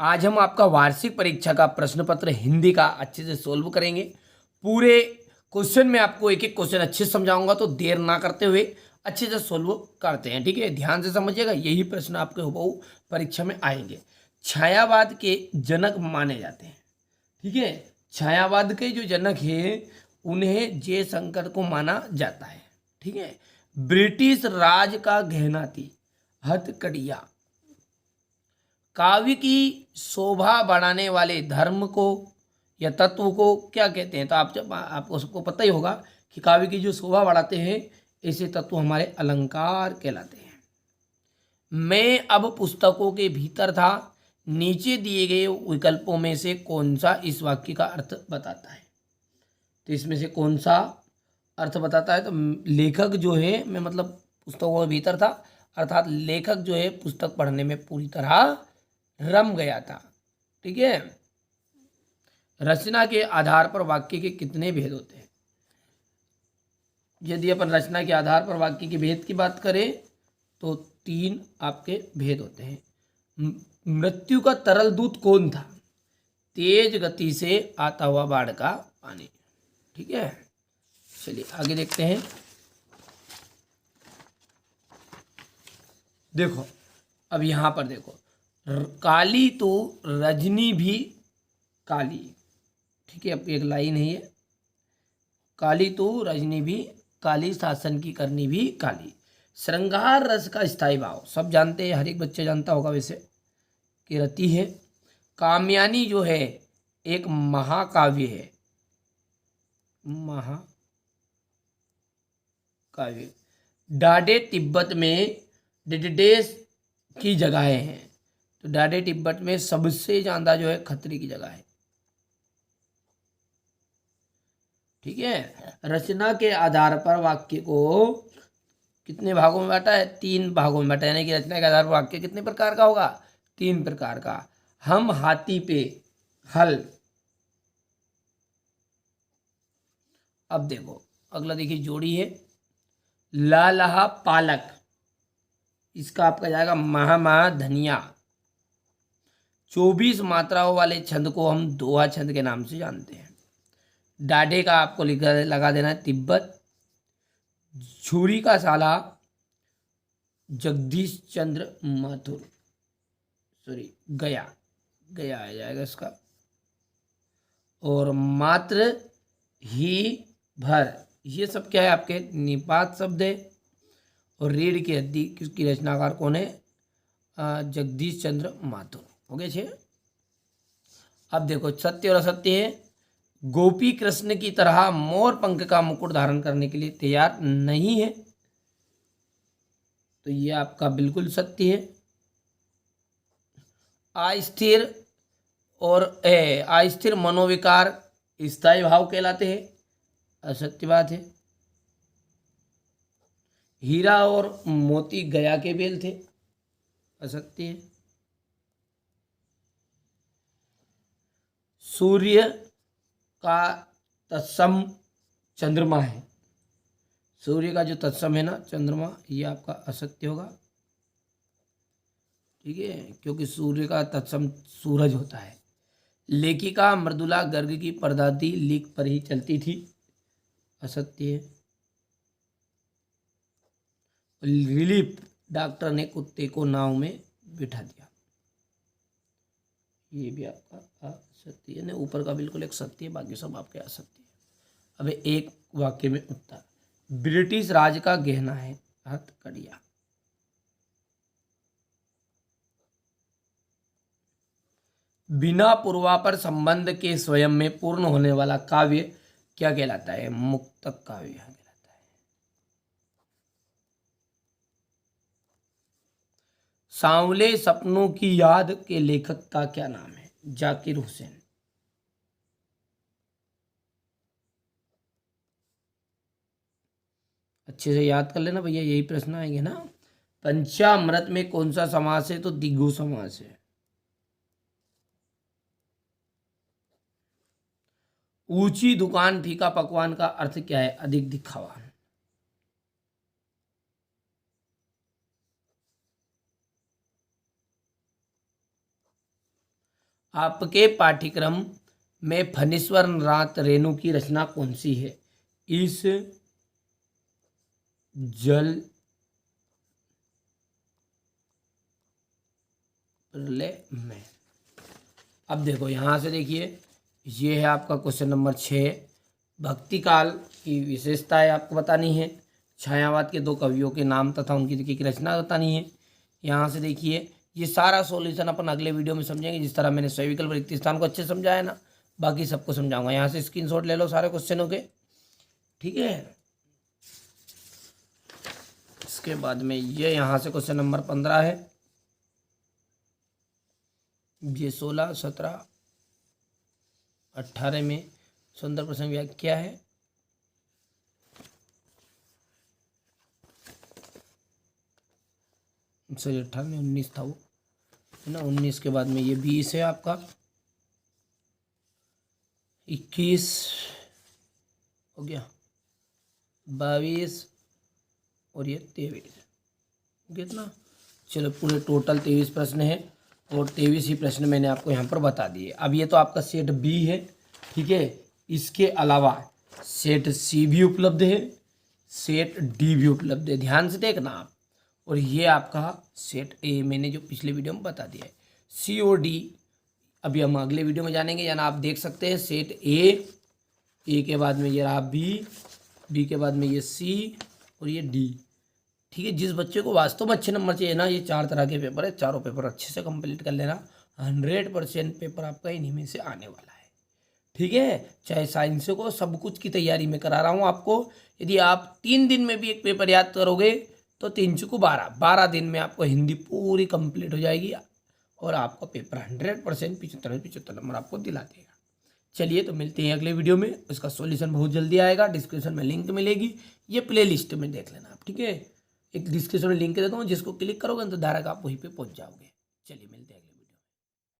आज हम आपका वार्षिक परीक्षा का प्रश्न पत्र हिंदी का अच्छे से सोल्व करेंगे। पूरे क्वेश्चन में आपको एक एक क्वेश्चन अच्छे से समझाऊंगा, तो देर ना करते हुए अच्छे से सोल्व करते हैं। ठीक है, ध्यान से समझिएगा, यही प्रश्न आपके हुबहू परीक्षा में आएंगे। छायावाद के जनक माने जाते हैं। ठीक है, छायावाद के जो जनक हैं उन्हें जयशंकर को माना जाता है। ठीक है, ब्रिटिश राज का गहना थी हथकड़िया। काव्य की शोभा बढ़ाने वाले धर्म को या तत्व को क्या कहते हैं? तो आपको सबको पता ही होगा कि काव्य की जो शोभा बढ़ाते हैं ऐसे तत्व हमारे अलंकार कहलाते हैं। मैं अब पुस्तकों के भीतर था, नीचे दिए गए विकल्पों में से कौन सा इस वाक्य का अर्थ बताता है? तो इसमें से कौन सा अर्थ बताता है? तो लेखक जो है, मैं मतलब पुस्तकों के भीतर था, अर्थात लेखक जो है पुस्तक पढ़ने में पूरी तरह रम गया था। ठीक है, रचना के आधार पर वाक्य के कितने भेद होते हैं? यदि अपन रचना के आधार पर वाक्य के भेद की बात करें तो 3 आपके भेद होते हैं। मृत्यु का तरल दूत कौन था? तेज गति से आता हुआ बाढ़ का पानी। ठीक है, चलिए आगे देखते हैं। देखो, अब यहां पर देखो, काली तो रजनी भी काली। ठीक है, अब एक लाइन है ये, काली तो रजनी भी काली, शासन की करनी भी काली। श्रृंगार रस का स्थायी भाव सब जानते हैं, हर एक बच्चे जानता होगा वैसे, कि रति है। कामयानी जो है एक महाकाव्य है, महाकाव्य। डाडे तिब्बत में डिडेस की जगहें हैं, तो डाडे तिब्बत में सबसे ज्यादा जो है खतरे की जगह है। ठीक है, रचना के आधार पर वाक्य को कितने भागों में बांटा है? 3 भागों में बांटा, यानी कि रचना के आधार पर वाक्य कितने प्रकार का होगा? 3 प्रकार का। हम हाथी पे हल। अब देखो अगला, देखिए जोड़ी है लालहा पालक, इसका आपका जाएगा महा धनिया। 24 मात्राओं वाले छंद को हम दोहा छंद के नाम से जानते हैं। डाढ़े का आपको लगा देना है तिब्बत। छुरी का साला जगदीश चंद्र माथुर, सॉरी गया, गया आ जाएगा इसका। और मात्र ही भर, ये सब क्या है? आपके निपात शब्द है। और रीढ़ की हड्डी किसकी रचनाकार कौन है? जगदीश चंद्र माथुर। हो गए 6। अब देखो, सत्य और असत्य है। गोपी कृष्ण की तरह मोर पंख का मुकुट धारण करने के लिए तैयार नहीं है, तो ये आपका बिल्कुल सत्य है। अस्थिर और अस्थिर मनोविकार स्थायी भाव कहलाते हैं, असत्य बात है। हीरा और मोती गया के बेल थे, असत्य है। सूर्य का तत्सम चंद्रमा है, सूर्य का जो तत्सम है ना चंद्रमा, ये आपका असत्य होगा। ठीक है, क्योंकि सूर्य का तत्सम सूरज होता है। लेखिका मृदुला गर्ग की परदादी लीक पर ही चलती थी, असत्य है। रिलीफ, डॉक्टर ने कुत्ते को नाव में बिठा दिया, ये भी आपका असत्य है। ऊपर का बिल्कुल एक सत्य है, बाकी सब आपके असत्य है। अब एक वाक्य में उत्तर, ब्रिटिश राज का गहना है हथकड़िया। बिना पूर्वापर संबंध के स्वयं में पूर्ण होने वाला काव्य क्या कहलाता है? मुक्तक काव्य कहलाता है। सांवले सपनों की याद के लेखक का क्या नाम है? जाकिर हुसैन। अच्छे से याद कर लेना भैया, यही प्रश्न आएंगे ना। पंचामृत में कौन सा समास है? तो दिगु समास है। ऊंची दुकान फीका पकवान का अर्थ क्या है? अधिक दिखावा। आपके पाठ्यक्रम में फणीश्वर नाथ रेणु की रचना कौन सी है? इस जल प्रलय में। अब देखो यहाँ से देखिए, ये है आपका क्वेश्चन नंबर 6। भक्ति काल की विशेषताएं आपको बतानी है। छायावाद के 2 कवियों के नाम तथा उनकी की रचना बतानी है। यहाँ से देखिए, ये सारा सॉल्यूशन अपन अगले वीडियो में समझेंगे। जिस तरह मैंने सविकल्प रिक्त स्थान को अच्छे समझाया ना, बाकी सबको समझाऊंगा। यहाँ से स्क्रीनशॉट ले लो सारे क्वेश्चनों के, ठीक है। इसके बाद में ये यहाँ से क्वेश्चन नंबर 15 है। ये 16, 17, 18 में सुंदर प्रसंग व्याख्या है। सॉरी 18 में 19 था वो, है ना। 19 के बाद में ये 20 है आपका, 21 हो गया, 22 और ये 23, कितना? चलो पूरे टोटल 23 प्रश्न है और 23 ही प्रश्न मैंने आपको यहाँ पर बता दिए। अब ये तो आपका सेट बी है, ठीक है। इसके अलावा सेट सी भी उपलब्ध है, सेट डी भी उपलब्ध है, ध्यान से देखना आप। और ये आपका सेट ए मैंने जो पिछले वीडियो में बता दिया है। सी और डी अभी हम अगले वीडियो में जानेंगे, यानी आप देख सकते हैं सेट ए के बाद में ये रहा बी के बाद में ये सी और ये डी, ठीक है। जिस बच्चे को वास्तव में अच्छे नंबर चाहिए ना, ये 4 तरह के पेपर है, चारों पेपर अच्छे से कंप्लीट कर लेना। 100% पेपर आपका इन्हीं में से आने वाला है, ठीक है। चाहे साइंस को, सब कुछ की तैयारी मैं करा रहा हूँ आपको। यदि आप 3 दिन में भी एक पेपर याद करोगे तो 3 चुकू 12 दिन में आपको हिंदी पूरी कंप्लीट हो जाएगी और आपका पेपर 100% 75 नंबर आपको दिला देगा। चलिए तो मिलते हैं अगले वीडियो में। उसका सॉल्यूशन बहुत जल्दी आएगा, डिस्क्रिप्शन में लिंक मिलेगी, ये प्ले लिस्ट में देख लेना आप, ठीक है। एक डिस्क्रिप्शन में लिंक देता हूँ, जिसको क्लिक करोगे तो डायरेक्ट आप वहीं पे पहुँच जाओगे। चलिए मिलते हैं।